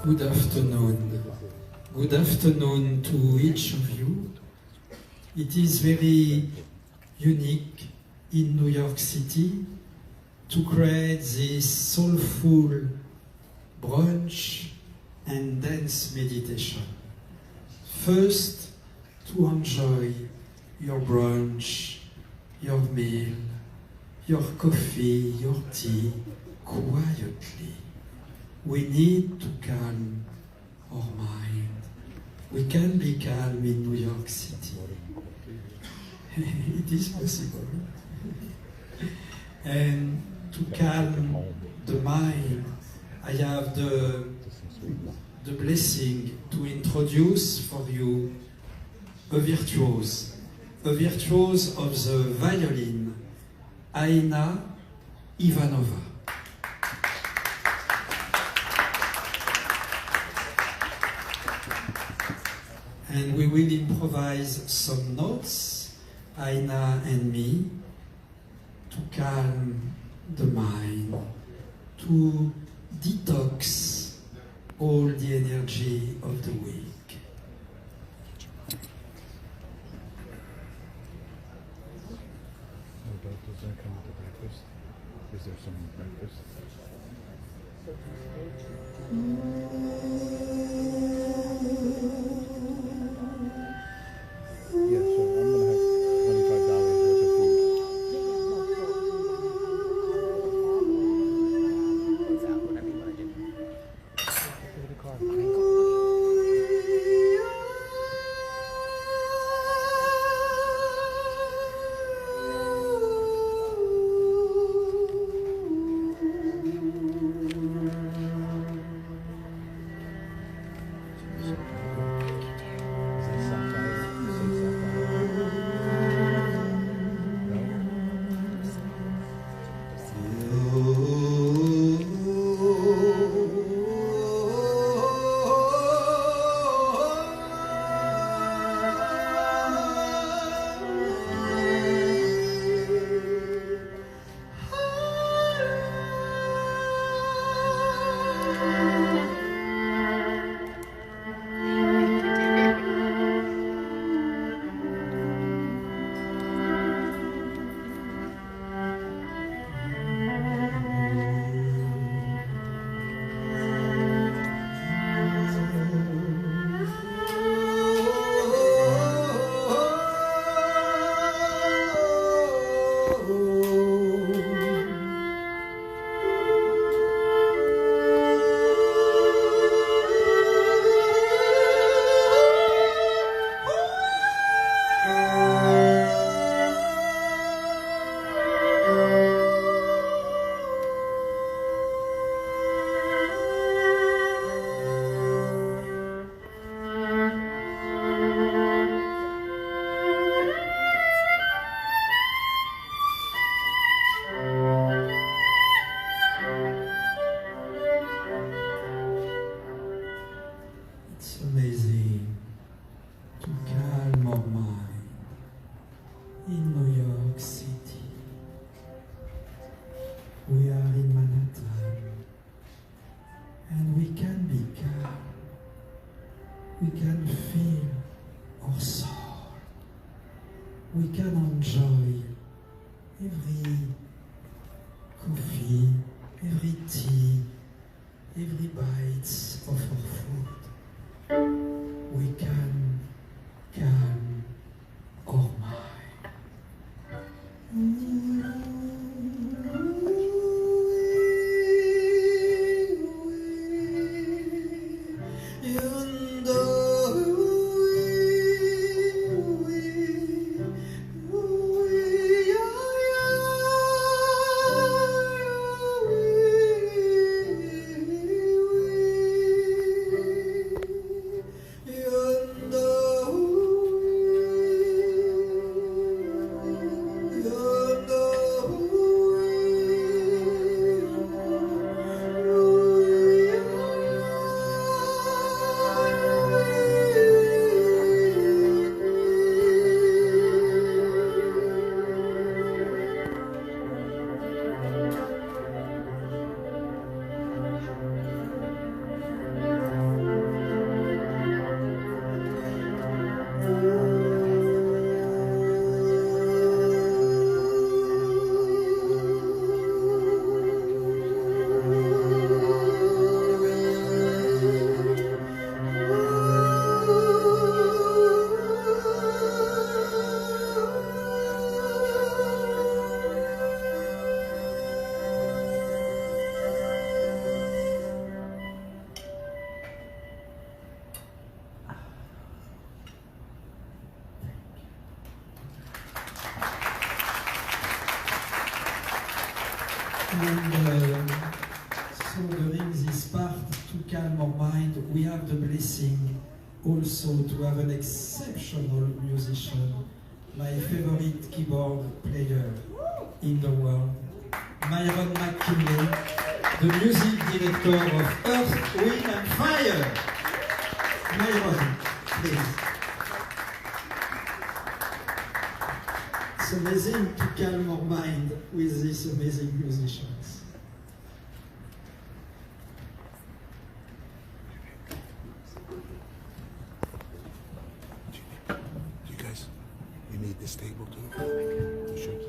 Good afternoon. Good afternoon to each of you. It is very unique in New York City to create this soulful brunch and dance meditation. First, to enjoy your brunch, your meal, your coffee, your tea, quietly. We need to calm our mind. We can be calm in New York City. It is possible. And to calm the mind, I have the blessing to introduce for you a virtuose of the violin, Aina Ivanova. And we will improvise some notes, Aina and me, to calm the mind, to detox all the energy of the week. Does that come with the breakfast? Is there some breakfast? Yeah, so I'm going to have $25 worth of food. What's that? Whatever you want to do. Go to the car. And so during this part, to calm our mind, we have the blessing also to have an exceptional musician, my favorite keyboard player in the world, Myron McKinley, the music director of Earth, Wind and Fire. Myron, please. It's amazing to calm our mind with these amazing musicians. You guys, you need this table too? You should.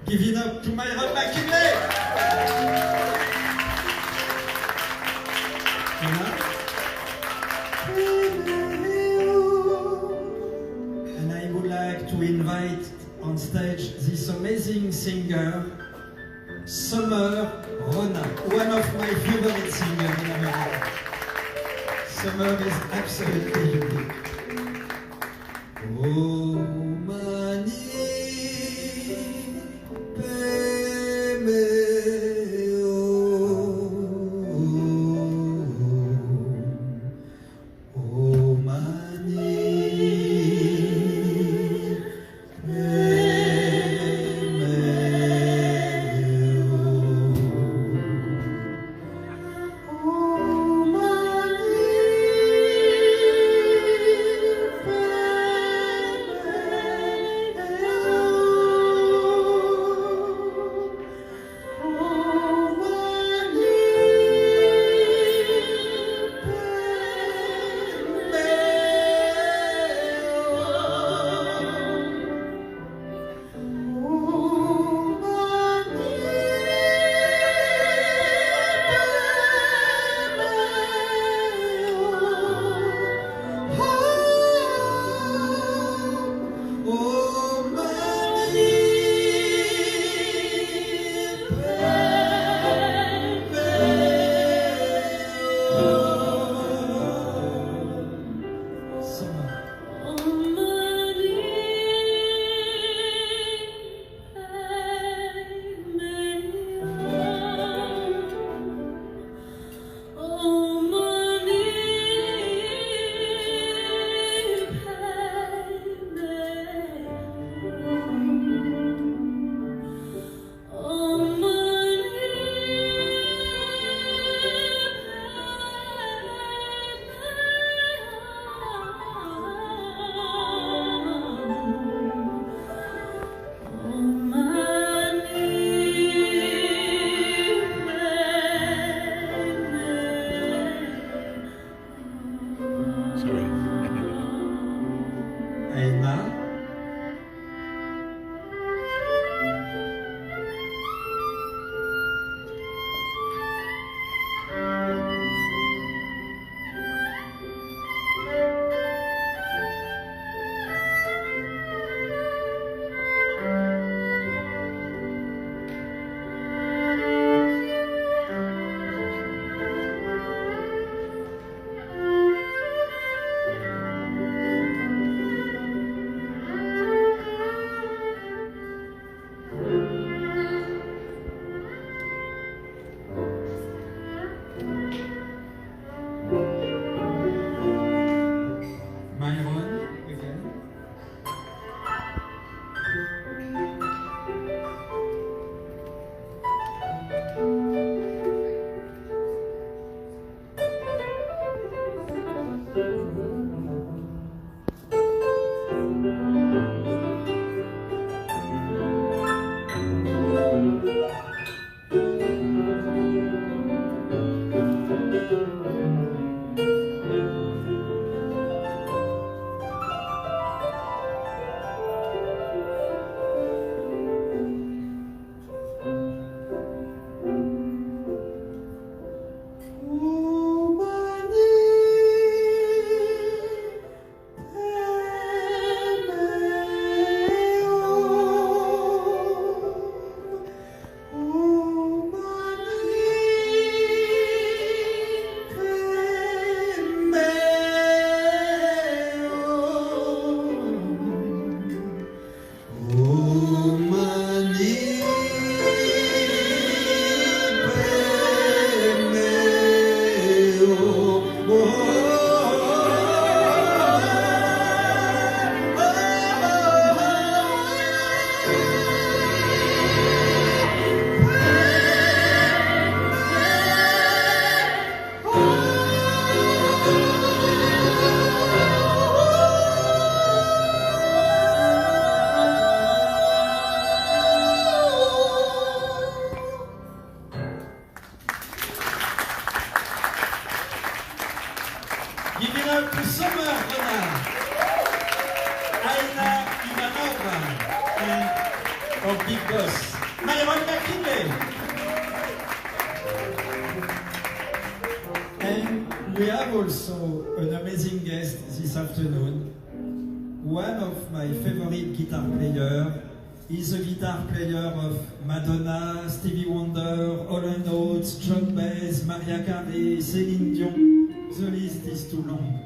Give it up to Myron McKinley! And I would like to invite on stage this amazing singer, Summer Rona, one of my favorite singers in America. Summer is absolutely unique. Oh, mani. Sorry. Aina. Myron, again. Give it up to Summer Renard, Aina Ivanova, and our big boss, Myron McKinley. And we have also an amazing guest this afternoon. One of my favorite guitar players. He's a guitar player of Madonna, Stevie Wonder, Hall & Oates, John Baez, Mariah Carey, Céline Dion. The list is too long.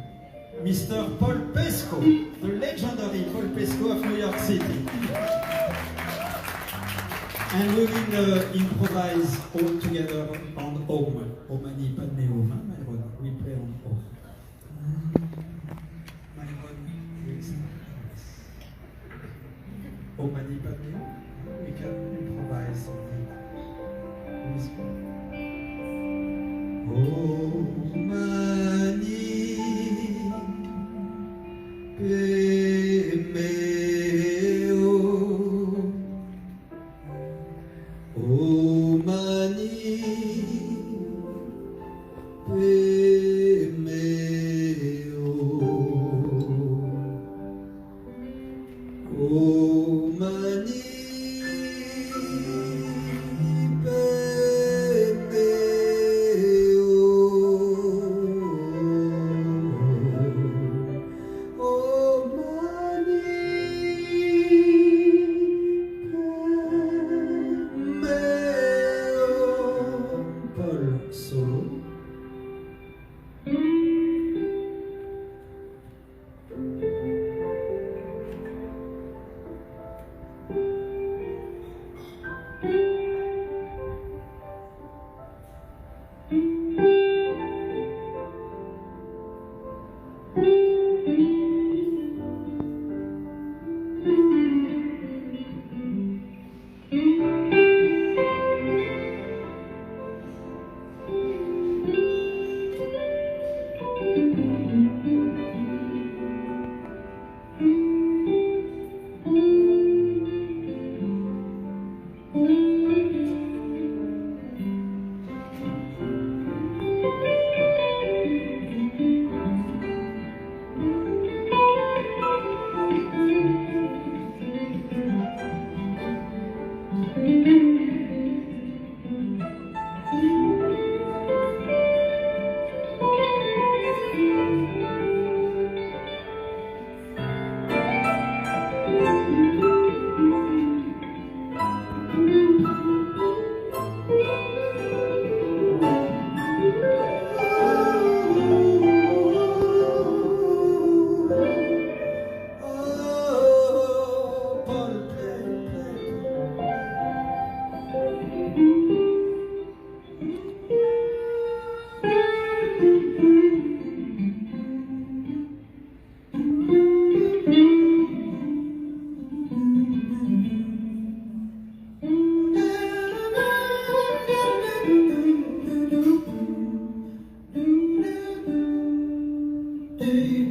Mr. Paul Pesco, the legendary Paul Pesco of New York City. And we will improvise all together on HOMMM. HOMMM, pas de néo, hein, Myron? We play on HOMMM. Myron, please. HOMMM, pas de néo? We can improvise something.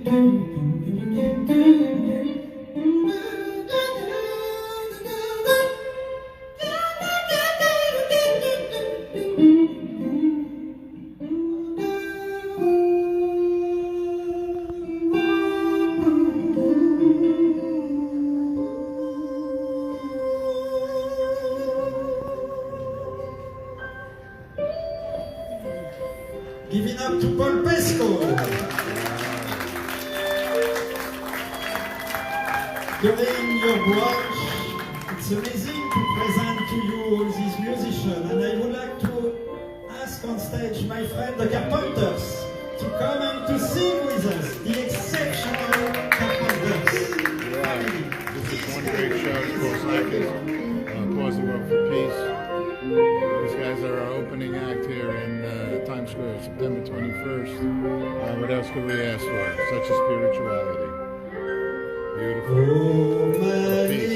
Giving up to Paul Pascal. During your brunch, it's amazing to present to you all these musicians, and I would like to ask on stage my friend the Carpenters to come and to sing with us, the exceptional Carpenters. This is one great show. It's called Slackers, Pausing Up for Peace. These guys are our opening act here in Times Square, September 21st. What else could we ask for? Such a spirituality. Beautiful. For peace.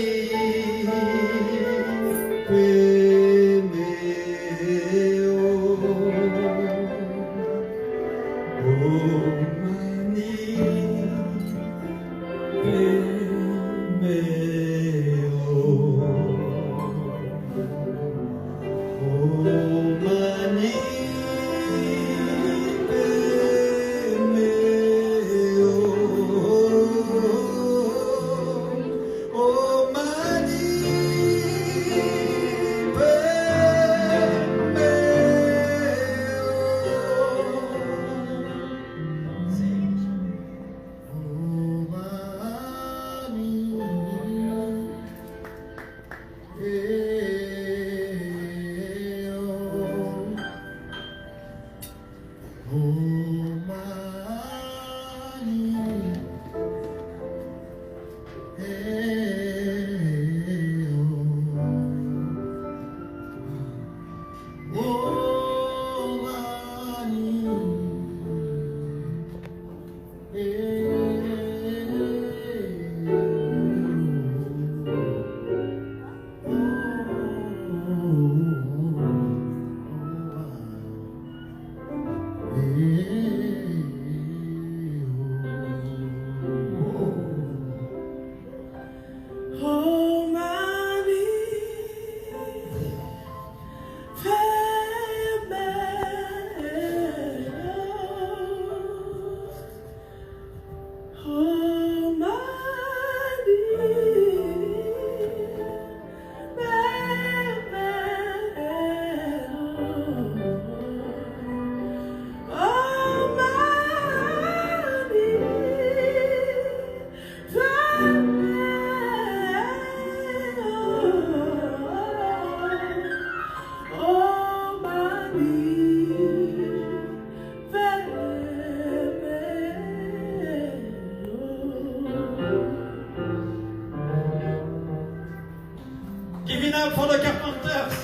Give it up for the Carpenters.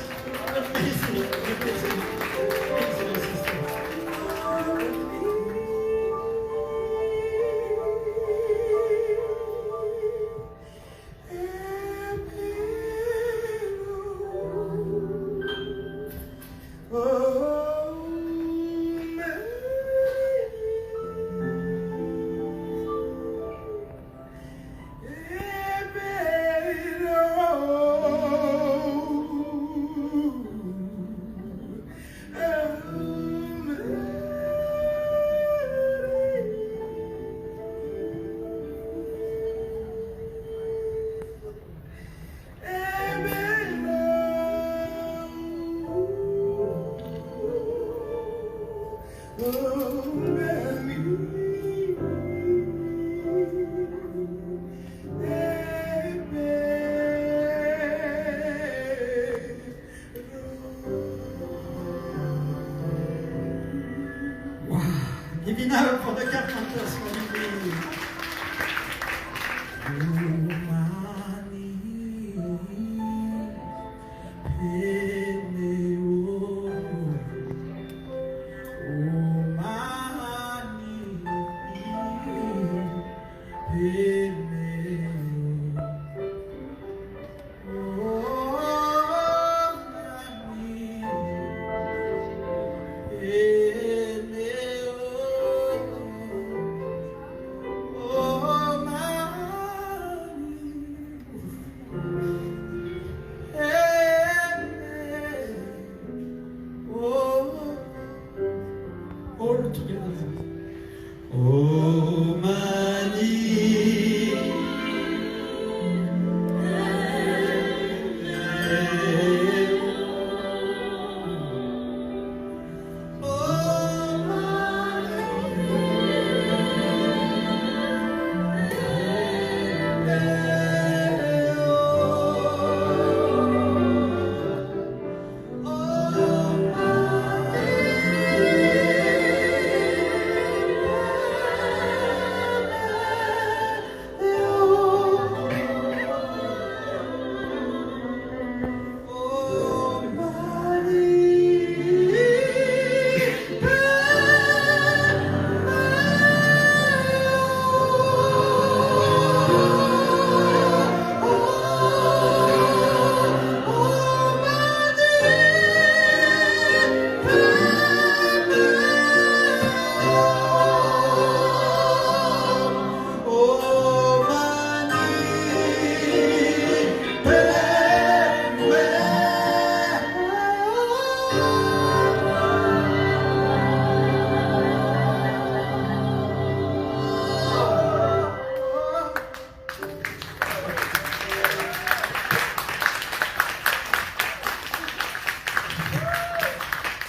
Amazing. Amazing. Give it up for the Carpenters for me.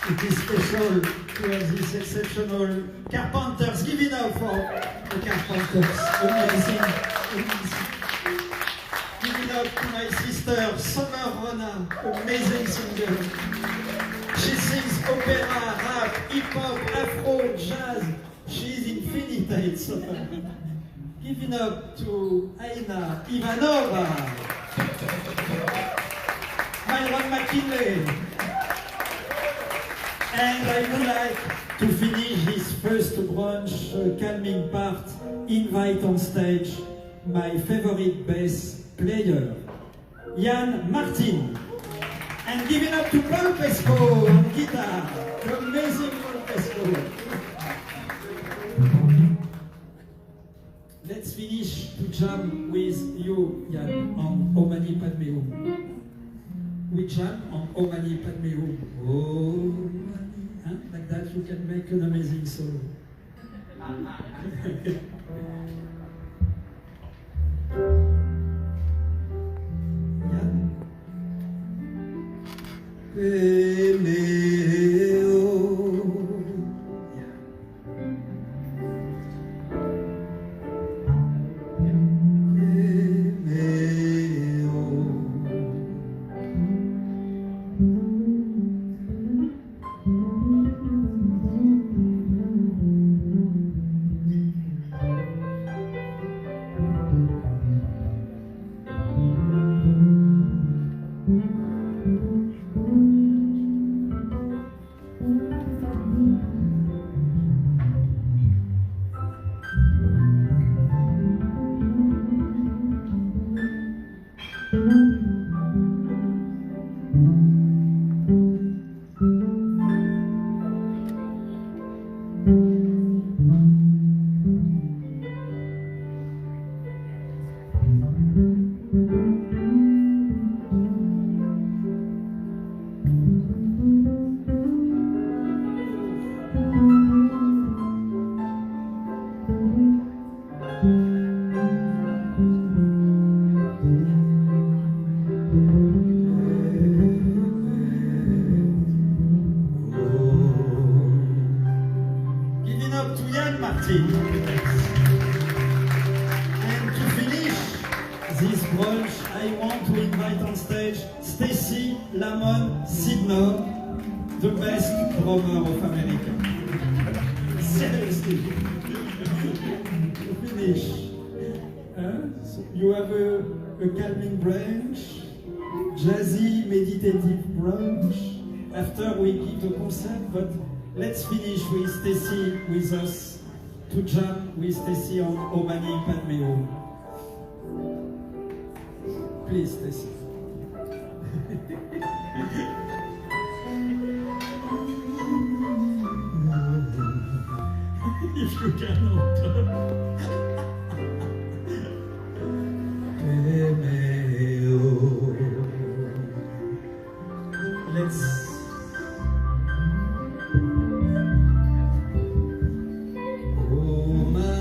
It is special to have this exceptional Carpenters. Give it up for the Carpenters. Amazing, amazing. Give it up to my sister, Summer Rona, amazing singer. She sings opera, rap, hip-hop, afro, jazz. She is infinite, Summer. Give it up to Aina Ivanova. Myron McKinley. And I would like to finish this first brunch calming part, invite on stage my favorite bass player, Jan Martin. And give it up to Paul Pesco on guitar, the amazing Paul Pesco. Let's finish to jam with you, Jan, on HOMMM Padme Hum. We jam on HOMMM Padme Hum. Oh. Like that you can make an amazing solo. And to finish this brunch, I want to invite on stage Stacy Lamont Sidney, the best drummer of America. Seriously. To finish, so you have a calming brunch, jazzy, meditative brunch. After we give the concert, but let's finish with Stacy with us to jam with Stacy on HOMMM Padme Hum. Please, Stacy. If you cannot. Let's. Oh my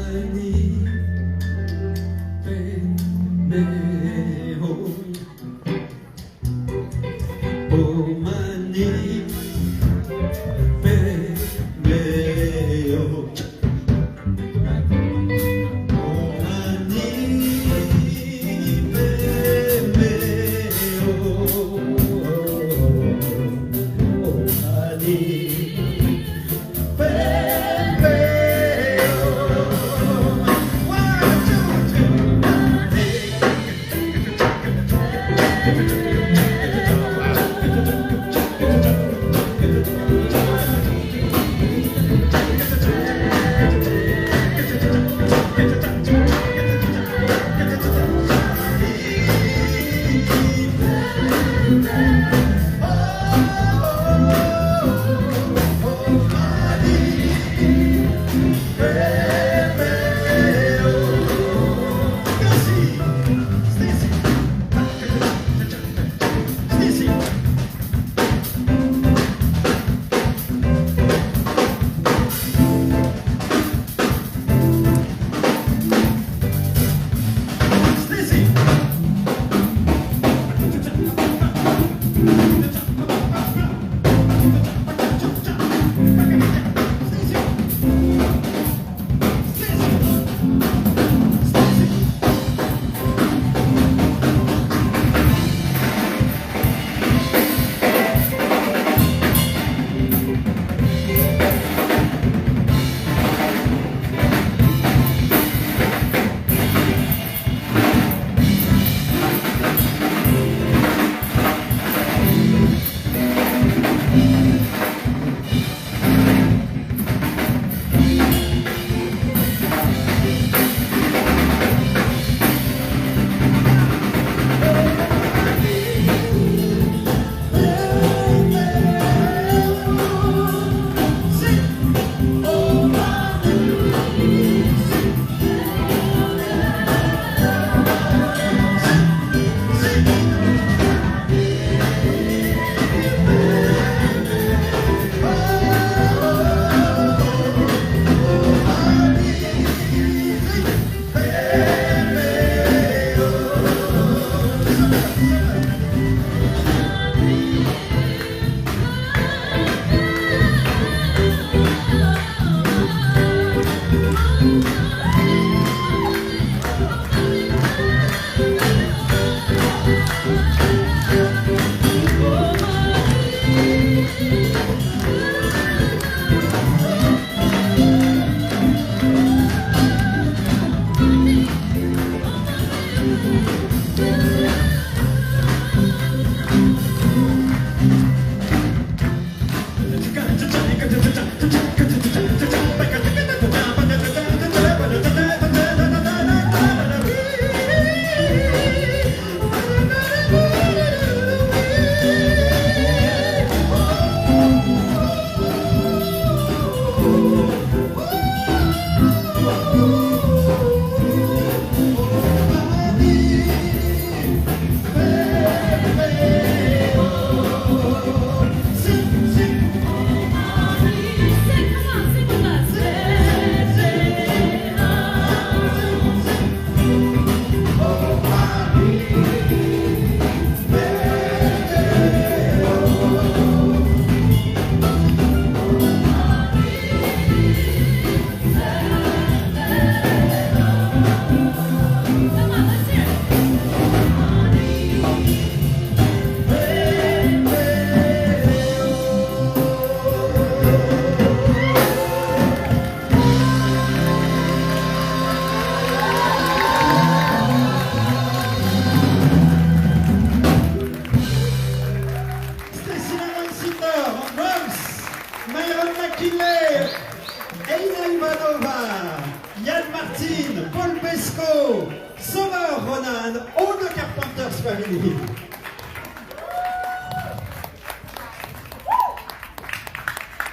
trio, Sommer, Ronan, all the Carpenters family.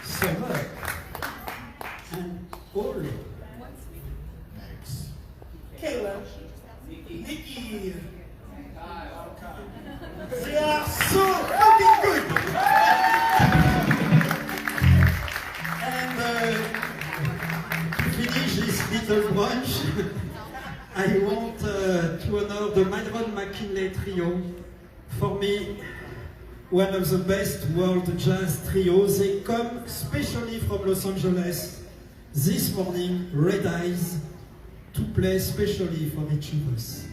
Sommer and all. Thanks. Kayla, Nikki. They are so fucking good. And to finish this little brunch, I want to honor the Myron McKinley trio. For me, one of the best world jazz trios. They come specially from Los Angeles this morning, Red Eyes, to play specially for each of us.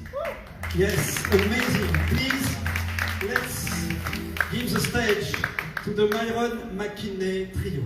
Yes, amazing. Please, let's give the stage to the Myron McKinley trio.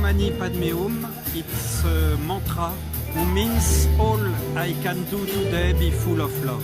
Mani Padme Hum, it's a mantra who means all I can do today be full of love.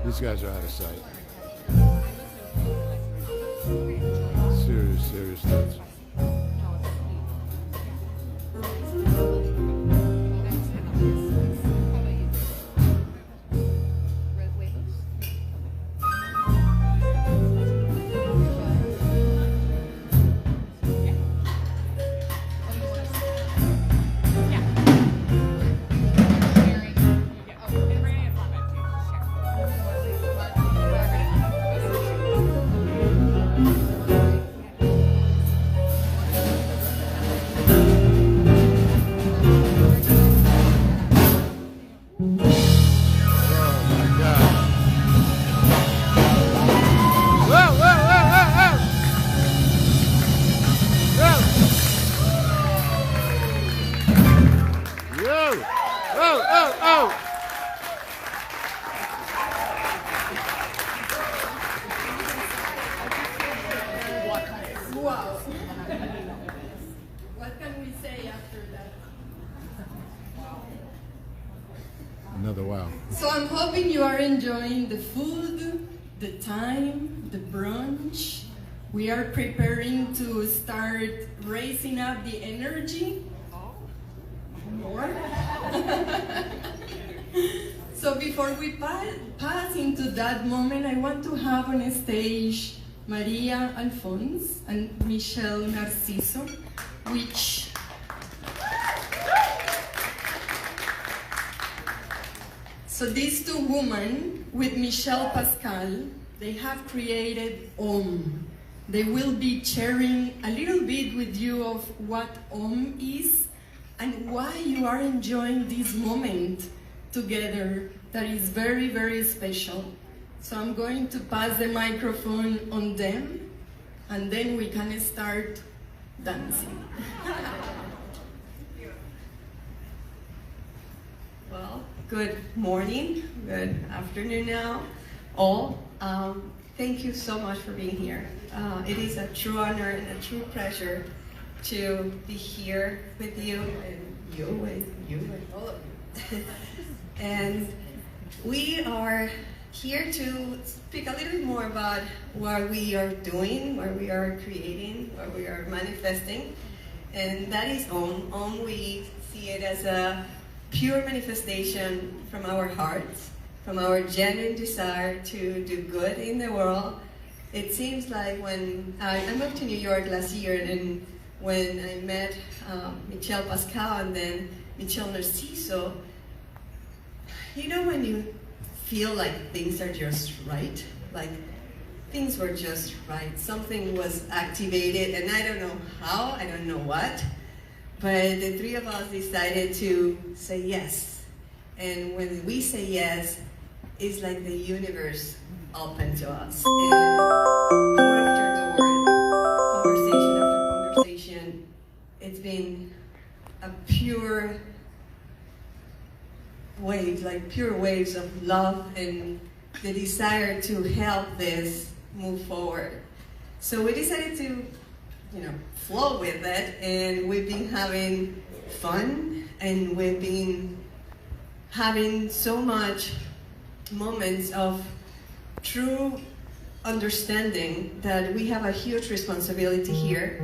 These guys are out of sight. Serious dudes. Wow. What can we say after that? Another wow. So I'm hoping you are enjoying the food, the time, the brunch. We are preparing to start raising up the energy. More. So before we pass into that moment, I want to have on stage Maria Alphonse and Michel Narciso, which so these two women with Michel Pascal, they have created HOMMM. They will be sharing a little bit with you of what HOMMM is and why you are enjoying this moment together that is very, very special. So I'm going to pass the microphone on them, and then we can start dancing. Well, good morning, good afternoon now, all. Thank you so much for being here. It is a true honor and a true pleasure to be here with you and all of you. And we are here to speak a little bit more about what we are doing, what we are creating, what we are manifesting, and that is HOMMM. HOMMM, we see it as a pure manifestation from our hearts, from our genuine desire to do good in the world. It seems like when I moved to New York last year, and when I met Michel, Pascal, and then Michel Narciso, you know when you feel like things are just right? Like things were just right. Something was activated, and I don't know how, I don't know what, but the three of us decided to say yes. And when we say yes, it's like the universe opened to us. And door after door, conversation after conversation, it's been a pure wave, like pure waves of love and the desire to help this move forward. So we decided to, flow with it, and we've been having fun, and we've been having so much moments of true understanding that we have a huge responsibility here,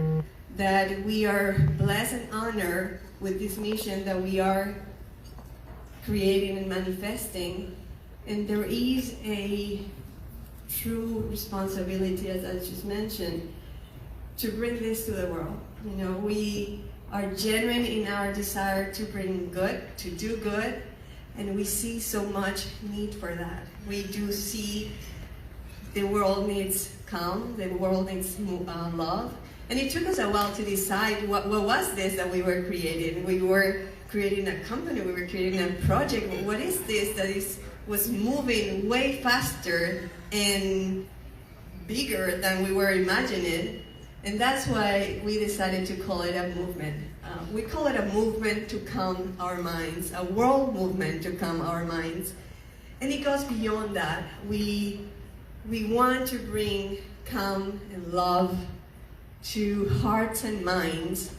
that we are blessed and honored with this mission that we are creating and manifesting, and there is a true responsibility, as I just mentioned, to bring this to the world. We are genuine in our desire to bring good, to do good, and we see so much need for that. We do see the world needs calm, the world needs love, and it took us a while to decide what was this that we were creating. We were creating a company, we were creating a project. What is this that was moving way faster and bigger than we were imagining? And that's why we decided to call it a movement. We call it a movement to calm our minds, a world movement to calm our minds. And it goes beyond that. We want to bring calm and love to hearts and minds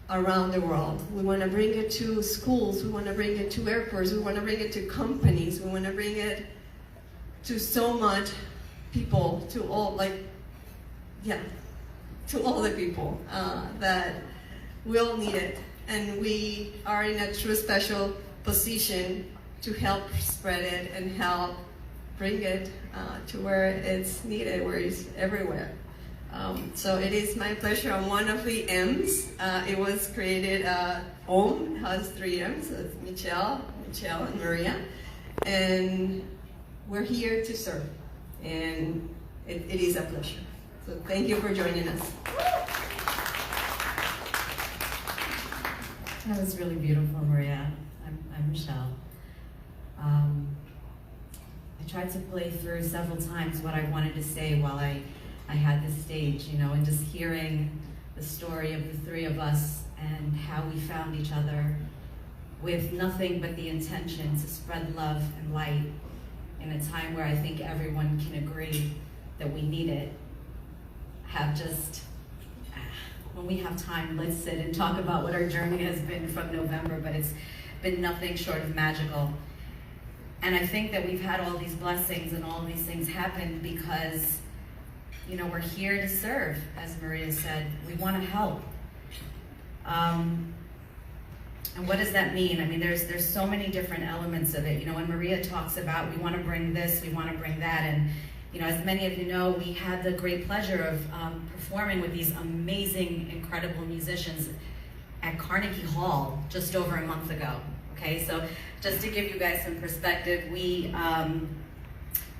around the world. We want to bring it to schools, we want to bring it to airports, we want to bring it to companies, we want to bring it to so much people, to all the people that will need it. And we are in a true special position to help spread it and help bring it to where it's needed, where it's everywhere. So it is my pleasure. I'm one of the M's. It was created, HOMMM has 3 M's. So it's Michel, and Maria. And we're here to serve. And it is a pleasure. So thank you for joining us. That was really beautiful, Maria. I'm Michel. I tried to play through several times what I wanted to say while I had this stage, and just hearing the story of the 3 of us and how we found each other with nothing but the intention to spread love and light in a time where I think everyone can agree that we need it. When we have time, let's sit and talk about what our journey has been from November, but it's been nothing short of magical. And I think that we've had all these blessings and all these things happen because, we're here to serve, as Maria said. We want to help. And what does that mean? I mean, there's so many different elements of it. When Maria talks about we want to bring this, we want to bring that, and as many of you know, we had the great pleasure of performing with these amazing, incredible musicians at Carnegie Hall just over a month ago. Okay, so just to give you guys some perspective, we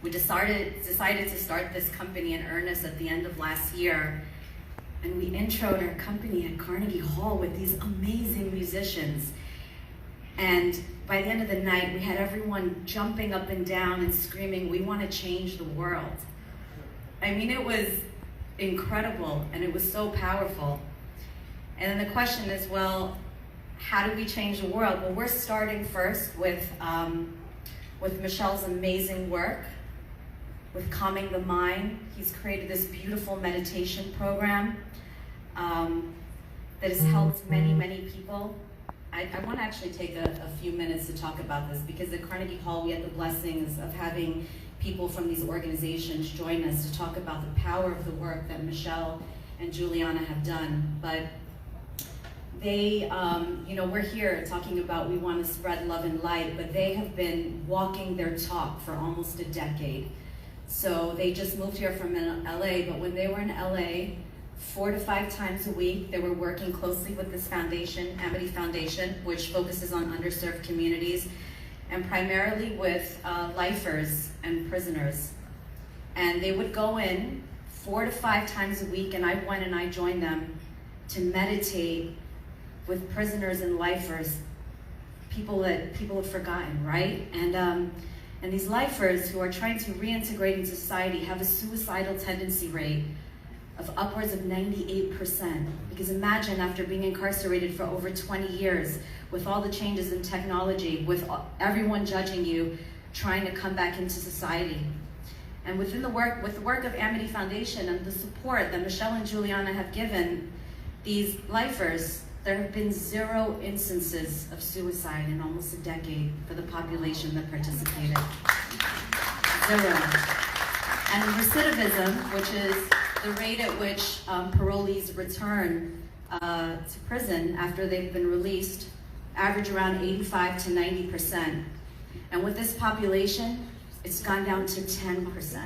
decided to start this company in earnest at the end of last year, and we introed our company at Carnegie Hall with these amazing musicians. And by the end of the night, we had everyone jumping up and down and screaming, "We want to change the world." I mean, it was incredible, and it was so powerful. And then the question is, well, how do we change the world? Well, we're starting first with Michel's amazing work, with calming the mind. He's created this beautiful meditation program that has helped many, many people. I want to actually take a few minutes to talk about this, because at Carnegie Hall we had the blessings of having people from these organizations join us to talk about the power of the work that Michel and Juliana have done. But They, you know, we're here talking about we want to spread love and light, but they have been walking their talk for almost a decade. So they just moved here from LA, but when they were in LA, 4 to 5 times a week, they were working closely with this foundation, Amity Foundation, which focuses on underserved communities, and primarily with lifers and prisoners. And they would go in 4 to 5 times a week, and I went and I joined them to meditate with prisoners and lifers, people that people have forgotten, right? And these lifers who are trying to reintegrate into society have a suicidal tendency rate of upwards of 98%. Because imagine after being incarcerated for over 20 years, with all the changes in technology, with everyone judging you, trying to come back into society. And with the work of Amity Foundation and the support that Michel and Juliana have given these lifers, there have been 0 instances of suicide in almost a decade for the population that participated. 0. And recidivism, which is the rate at which parolees return to prison after they've been released, average around 85 to 90%. And with this population, it's gone down to 10%.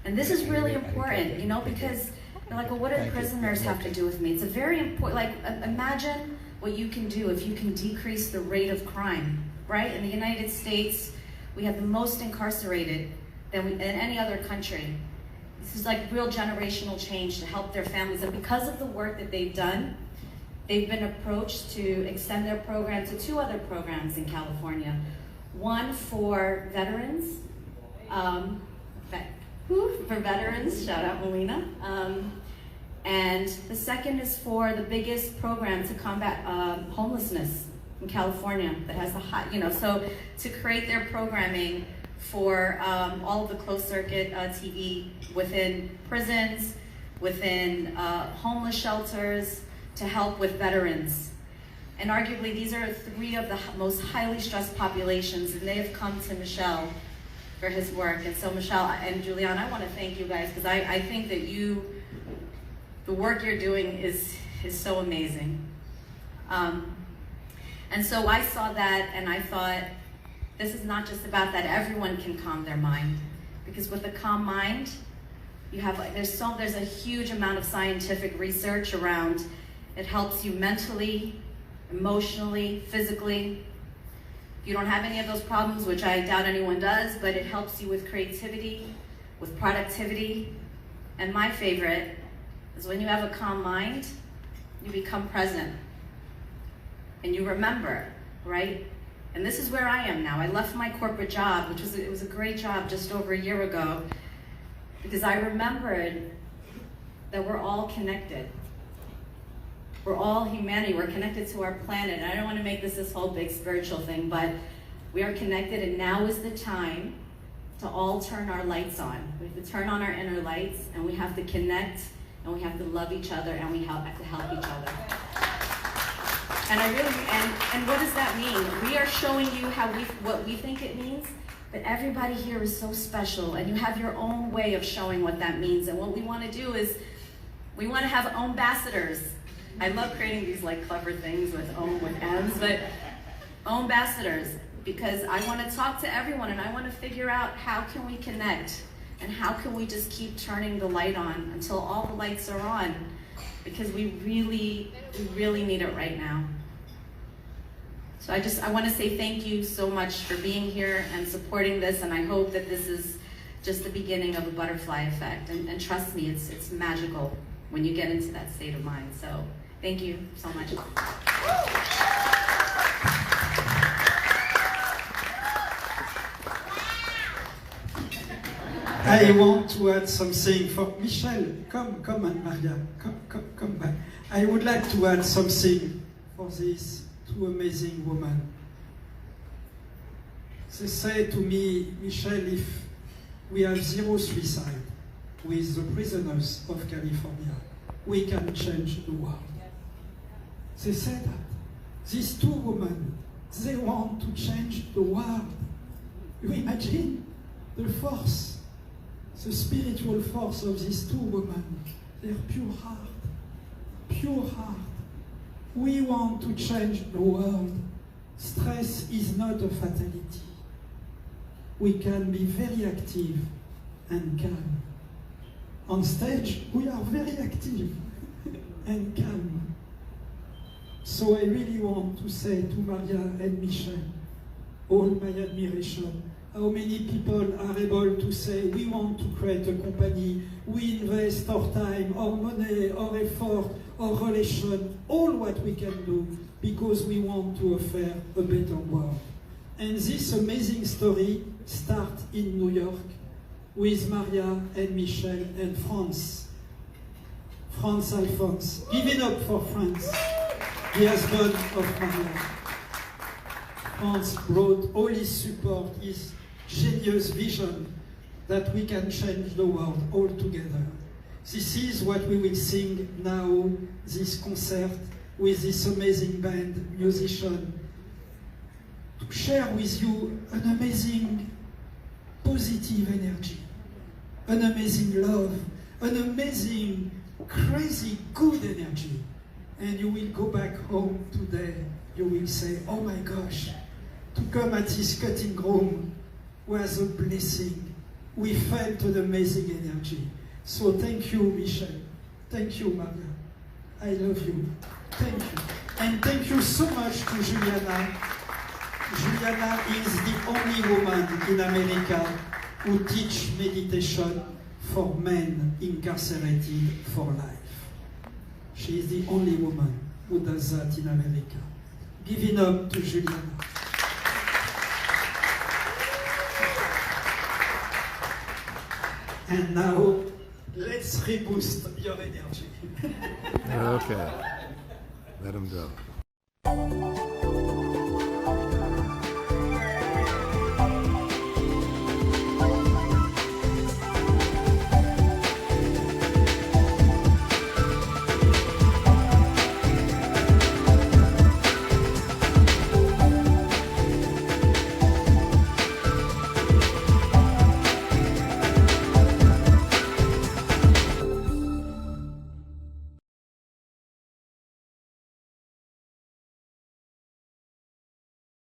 And this is really important, you know, because you're like, well, what do prisoners have to do with me? It's a very important, like, imagine what you can do if you can decrease the rate of crime, right? In the United States, we have the most incarcerated than in any other country. This is like real generational change to help their families. And because of the work that they've done, they've been approached to extend their program to 2 other programs in California. One for veterans, shout out Melina. And the second is for the biggest program to combat homelessness in California that has the high, you know, so to create their programming for all of the closed circuit TV within prisons, within homeless shelters, to help with veterans. And arguably these are 3 of the most highly stressed populations, and they have come to Michel for his work. And so Michel and Juliana, I want to thank you guys, because I think that the work you're doing is so amazing. And so I saw that and I thought, this is not just about that everyone can calm their mind, because with a calm mind, you have there's a huge amount of scientific research around. It helps you mentally, emotionally, physically. If you don't have any of those problems, which I doubt anyone does, but it helps you with creativity, with productivity. And my favorite is when you have a calm mind, you become present. And you remember, right? And this is where I am now. I left my corporate job, which was a great job just over a year ago, because I remembered that we're all connected. We're all humanity. We're connected to our planet. And I don't want to make this whole big spiritual thing, but we are connected, and now is the time to all turn our lights on. We have to turn on our inner lights, and we have to connect, and we have to love each other, and we have to help each other. And and what does that mean? We are showing you what we think it means, but everybody here is so special, and you have your own way of showing what that means. And what we want to do is, we want to have ambassadors. I love creating these like clever things with M's, but ambassadors, because I want to talk to everyone, and I want to figure out how can we connect, and how can we just keep turning the light on until all the lights are on, because we really need it right now. So I want to say thank you so much for being here and supporting this, and I hope that this is just the beginning of a butterfly effect. And trust me, it's magical when you get into that state of mind. So thank you so much. I want to add something for Michel. Come, Maria. Come back. I would like to add something for these 2 amazing women. They say to me, Michel, if we have 0 suicide with the prisoners of California, we can change the world. They say that. These 2 women, they want to change the world. You imagine the force, the spiritual force of these 2 women, their pure heart, We want to change the world. Stress is not a fatality. We can be very active and calm. On stage, we are very active and calm. So I really want to say to Maria and Michel, all my admiration, how many people are able to say, we want to create a company, we invest our time, our money, our effort, our relation, all what we can do, because we want to offer a better world. And this amazing story starts in New York with Maria and Michel and France. France Alphonse. Give it up for France, the husband of Maria. France brought all his support, his genius vision that we can change the world all together. This is what we will sing now, this concert with this amazing band, musician, to share with you an amazing positive energy, an amazing love, an amazing, crazy, good energy. And you will go back home today, you will say, oh my gosh, to come at this cutting room was a blessing. We felt an amazing energy. So thank you, Michel. Thank you, Maria. I love you. Thank you. And thank you so much to Juliana. Juliana is the only woman in America who teach meditation for men incarcerated for life. She is the only woman who does that in America. Give it up to Juliana. And now, let's reboost your energy. Okay, let him go.